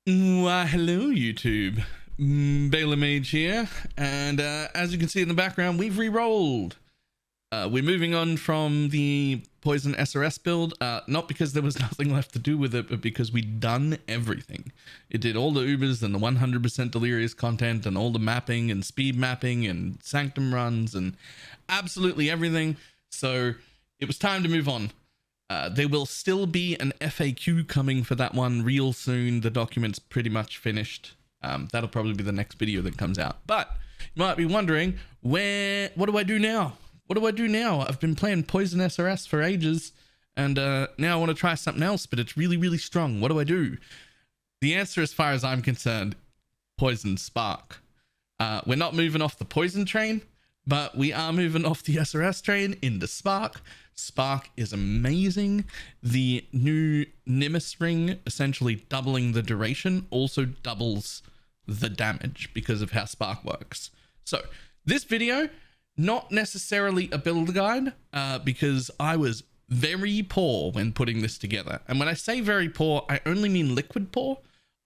Why, hello YouTube. BalorMage here, and as you can see in the background, we've re-rolled. We're moving on from the Poison SRS build, not because there was nothing left to do with it, but because we'd done everything. It did all the Ubers and the 100% Delirious content and all the mapping and speed mapping and Sanctum runs and absolutely everything. So it was time to move on. There will still be an FAQ coming for that one real soon. The document's pretty much finished. That'll probably be the next video that comes out. But you might be wondering, what do I do now? What do I do now? I've been playing Poison SRS for ages, and now I want to try something else, but it's really, really strong. What do I do? The answer, as far as I'm concerned, Poison Spark. We're not moving off the Poison train, but we are moving off the SRS train into Spark. Spark is amazing. The new Nimbus ring, essentially doubling the duration, also doubles the damage because of how Spark works. So this video, not necessarily a build guide, because I was very poor when putting this together. And when I say very poor, I only mean liquid poor.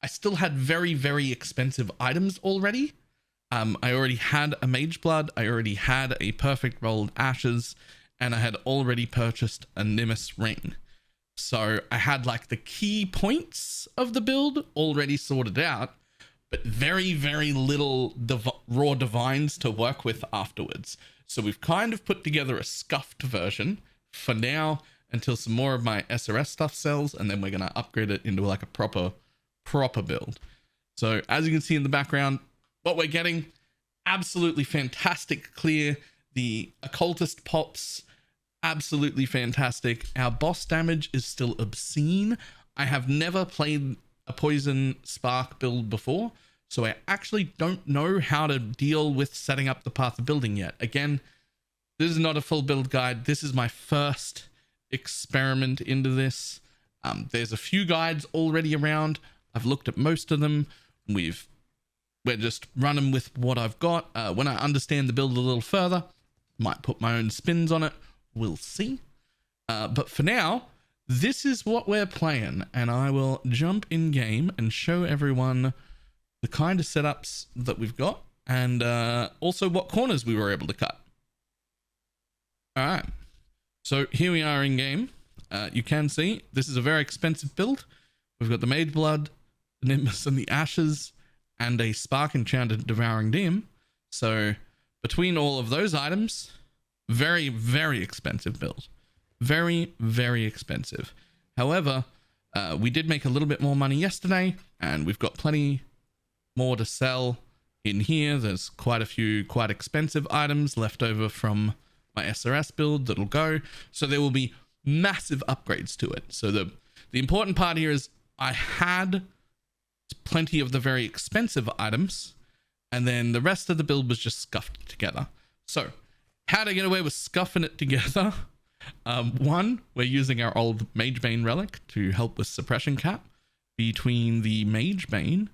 I still had very, very expensive items already. I already had a Mage Blood, I already had a perfect rolled Ashes, and I had already purchased a Nimbus ring. So I had like the key points of the build already sorted out, but very, very little raw divines to work with afterwards. So we've kind of put together a scuffed version for now until some more of my SRS stuff sells, and then we're going to upgrade it into like a proper build. So as you can see in the background, what we're getting, absolutely fantastic clear. The Occultist pops, absolutely fantastic. Our boss damage is still obscene. I have never played a Poison Spark build before, so I actually don't know how to deal with setting up the path of building yet. Again, this is not a full build guide. This is my first experiment into this. There's a few guides already around. I've looked at most of them. We're just running with what I've got. When I understand the build a little further, might put my own spins on it. We'll see. But for now, this is what we're playing, and I will jump in game and show everyone the kind of setups that we've got, and also what corners we were able to cut. All right. So here we are in game. You can see this is a very expensive build. We've got the Mage Blood, the Nimbus, and the Ashes, and a Spark Enchanted Devouring Dim. So between all of those items, very, very expensive build. Very, very expensive. However, we did make a little bit more money yesterday, and we've got plenty more to sell in here. There's quite a few quite expensive items left over from my SRS build that'll go. So there will be massive upgrades to it. So the important part here is I had plenty of the very expensive items, and then the rest of the build was just scuffed together. So how to get away with scuffing it together? One, we're using our old Mage Bane relic to help with suppression cap. Between the Mage Bane,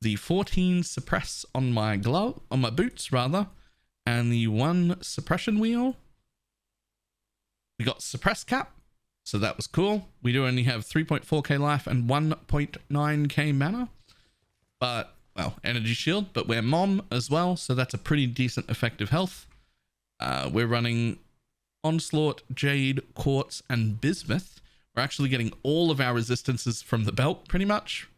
the 14 suppress on my boots rather, and the 1 suppression wheel, we got suppress cap. So that was cool. We do only have 3.4k life and 1.9k mana. But, well, energy shield, but we're Mom as well, so that's a pretty decent effective health. We're running Onslaught, Jade, Quartz, and Bismuth. We're actually getting all of our resistances from the belt, pretty much.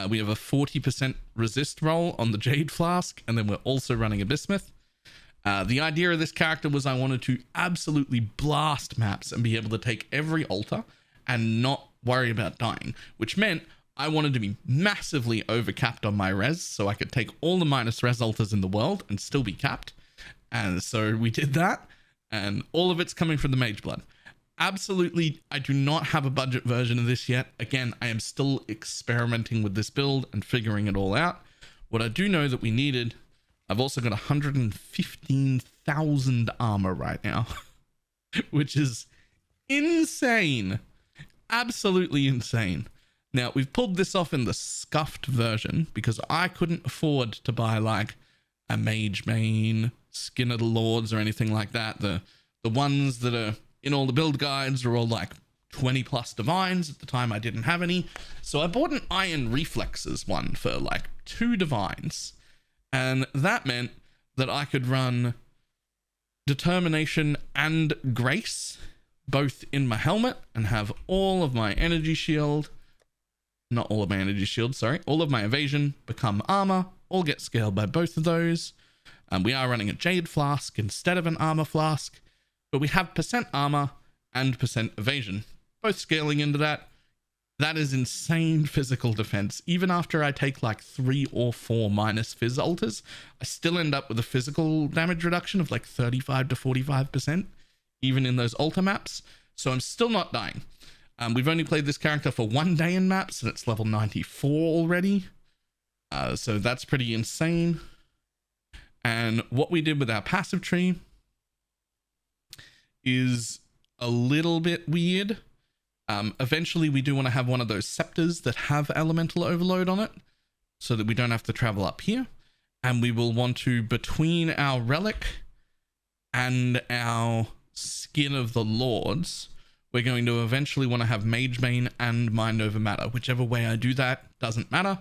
We have a 40% resist roll on the Jade Flask, and then we're also running a Bismuth. The idea of this character was I wanted to absolutely blast maps and be able to take every altar and not worry about dying, which meant I wanted to be massively overcapped on my res so I could take all the minus res altars in the world and still be capped. And so we did that, and all of it's coming from the Mage Blood. Absolutely, I do not have a budget version of this yet. Again, I am still experimenting with this build and figuring it all out. What I do know that we needed, I've also got 115,000 armor right now, which is insane. Absolutely insane. Now, we've pulled this off in the scuffed version because I couldn't afford to buy like a Mage Bane, Skin of the Lords, or anything like that. The ones that are in all the build guides are all like 20 plus divines. At the time I didn't have any, so I bought an iron reflexes one for like 2 divines, and that meant that I could run determination and grace both in my helmet and have all of my energy shield, not all of my energy shield, sorry, all of my evasion become armor, all get scaled by both of those. We are running a jade flask instead of an armor flask, but we have percent armor and percent evasion, both scaling into that. That is insane physical defense. Even after I take like 3 or 4 minus phys alters, I still end up with a physical damage reduction of like 35 to 45%, even in those alter maps. So I'm still not dying. We've only played this character for 1 day in maps, and it's level 94 already. So that's pretty insane. And what we did with our passive tree is a little bit weird. Eventually we do want to have one of those scepters that have elemental overload on it, so that we don't have to travel up here. And we will want to, between our relic and our skin of the lords, we're going to eventually want to have mage bane and mind over matter. Whichever way I do that doesn't matter,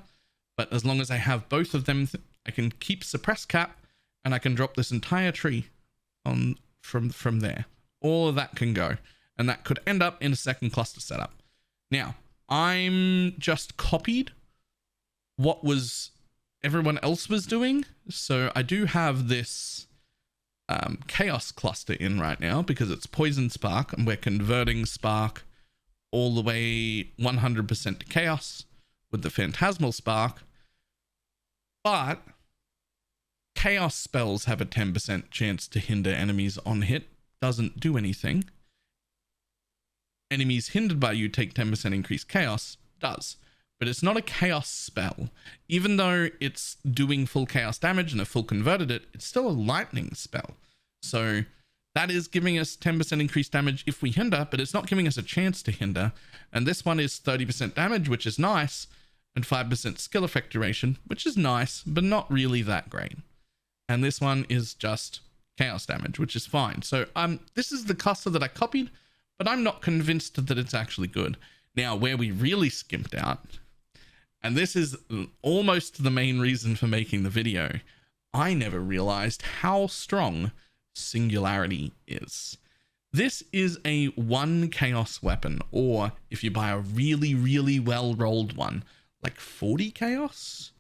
but as long as I have both of them, I can keep suppress cap, and I can drop this entire tree on from there. All of that can go, and that could end up in a second cluster setup. Now, I'm just copied what was everyone else was doing. So I do have this chaos cluster in right now because it's poison spark, and we're converting spark all the way 100% to chaos with the phantasmal spark. But chaos spells have a 10% chance to hinder enemies on hit. Doesn't do anything. Enemies hindered by you take 10% increased chaos, does. But it's not a chaos spell. Even though it's doing full chaos damage and a full converted it, it's still a lightning spell. So that is giving us 10% increased damage if we hinder, but it's not giving us a chance to hinder. And this one is 30% damage, which is nice, and 5% skill effect duration, which is nice, but not really that great. And this one is just chaos damage, which is fine. So this is the cluster that I copied, but I'm not convinced that it's actually good. Now, where we really skimped out, and this is almost the main reason for making the video, I never realized how strong Singularity is. This is a 1 chaos weapon, or if you buy a really, really well rolled one, like 40 chaos.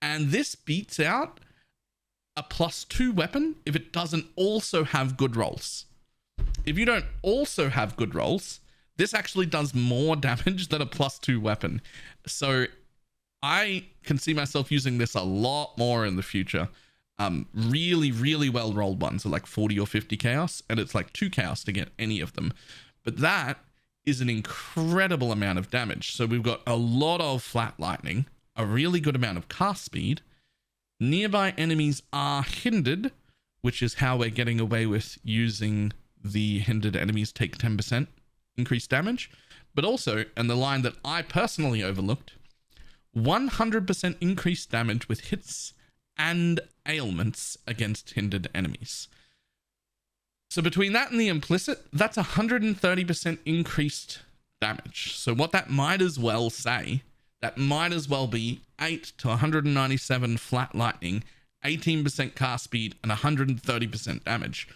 And this beats out a +2 weapon if it doesn't also have good rolls. If you don't also have good rolls, this actually does more damage than a +2 weapon. So I can see myself using this a lot more in the future. Really, really well rolled ones are like 40 or 50 chaos, and it's like 2 chaos to get any of them. But that is an incredible amount of damage. So we've got a lot of flat lightning, a really good amount of cast speed. Nearby enemies are hindered, which is how we're getting away with using the hindered enemies take 10% increased damage. But also, and the line that I personally overlooked, 100% increased damage with hits and ailments against hindered enemies. So between that and the implicit, that's 130% increased damage. So what that might as well say, that might as well be 8 to 197 flat lightning, 18% cast speed, and 130% damage.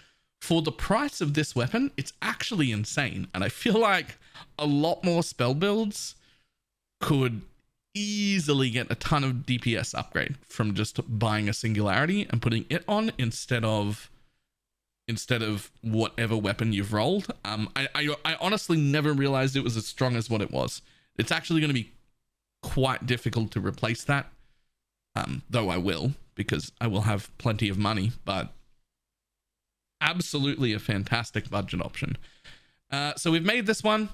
For the price of this weapon, it's actually insane. And I feel like a lot more spell builds could easily get a ton of DPS upgrade from just buying a Singularity and putting it on instead of whatever weapon you've rolled. I honestly never realized it was as strong as what it was. It's actually going to be quite difficult to replace that, though I will, because I will have plenty of money. But absolutely a fantastic budget option. So we've made this one.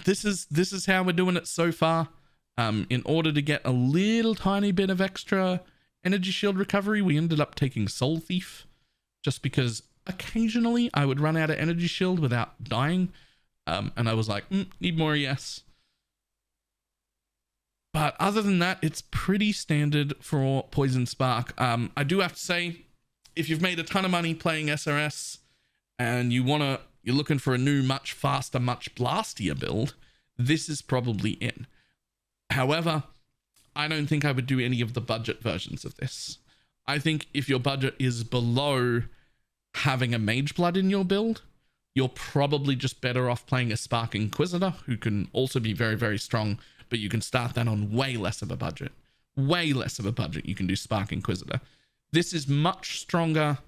This is how we're doing it so far. In order to get a little tiny bit of extra energy shield recovery, we ended up taking Soul Thief, just because occasionally I would run out of energy shield without dying. And I was like, need more ES. But other than that, it's pretty standard for Poison Spark. I do have to say, if you've made a ton of money playing SRS and you want to, you're looking for a new, much faster, much blastier build, this is probably in. However, I don't think I would do any of the budget versions of this. I think if your budget is below having a Mage Blood in your build, you're probably just better off playing a Spark Inquisitor, who can also be very, very strong, but you can start that on way less of a budget. Way less of a budget, you can do Spark Inquisitor. This is much stronger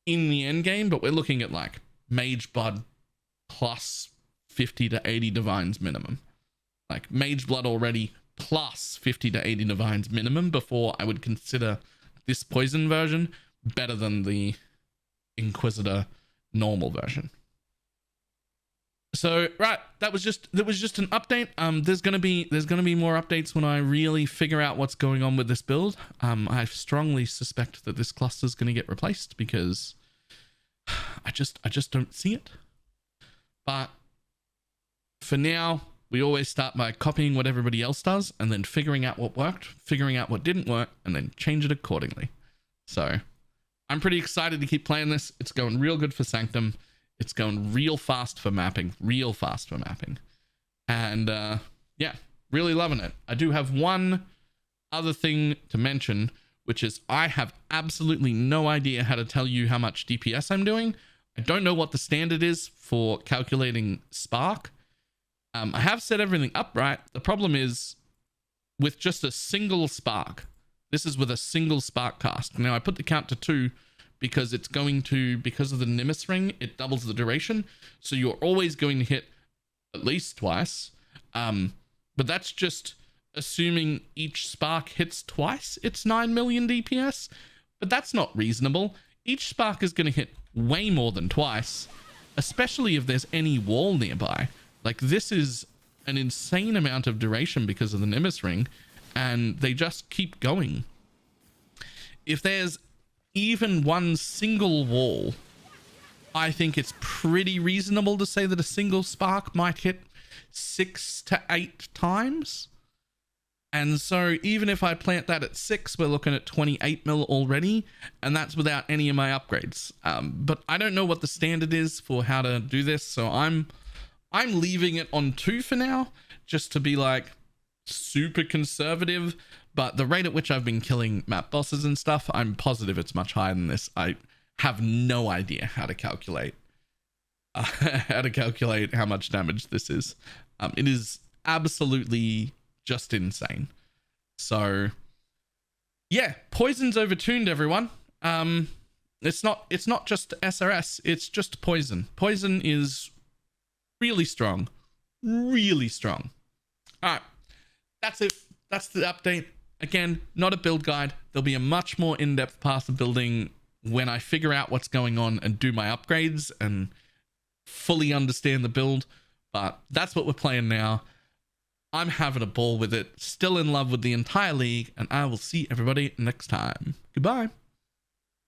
in the end game, but we're looking at like Mage Blood plus 50 to 80 Divines minimum. Like Mage Blood already plus 50 to 80 Divines minimum before I would consider this poison version better than the Inquisitor normal version. So right, that was just an update. There's gonna be more updates when I really figure out what's going on with this build. I strongly suspect that this cluster is gonna get replaced because I just don't see it. But for now, we always start by copying what everybody else does and then figuring out what worked, figuring out what didn't work, and then change it accordingly. So I'm pretty excited to keep playing this. It's going real good for Sanctum. It's going real fast for mapping, And yeah, really loving it. I do have one other thing to mention, which is I have absolutely no idea how to tell you how much DPS I'm doing. I don't know what the standard is for calculating Spark. I have set everything up right. The problem is with just a single Spark. This is with a single Spark cast. Now I put the count to 2 because it's going to, because of the Nimbus ring, it doubles the duration. So you're always going to hit at least twice. But that's just assuming each Spark hits twice. It's 9 million DPS, but that's not reasonable. Each Spark is going to hit way more than twice, especially if there's any wall nearby. Like this is an insane amount of duration because of the Nimbus ring, and they just keep going. If there's even one single wall, I think it's pretty reasonable to say that a single Spark might hit 6 to 8 times. And so even if I plant that at 6, we're looking at 28 mil already, and that's without any of my upgrades. But I don't know what the standard is for how to do this, so I'm leaving it on 2 for now, just to be like super conservative. But the rate at which I've been killing map bosses and stuff, I'm positive it's much higher than this. I have no idea how to calculate how much damage this is. It is absolutely just insane. So yeah, Poison's Overtuned, everyone. It's not just SRS, it's just Poison. Poison is really strong. All right, that's it. That's the update. Again, not a build guide. There'll be a much more in-depth path of building when I figure out what's going on and do my upgrades and fully understand the build. But that's what we're playing now. I'm having a ball with it. Still in love with the entire league, and I will see everybody next time. Goodbye.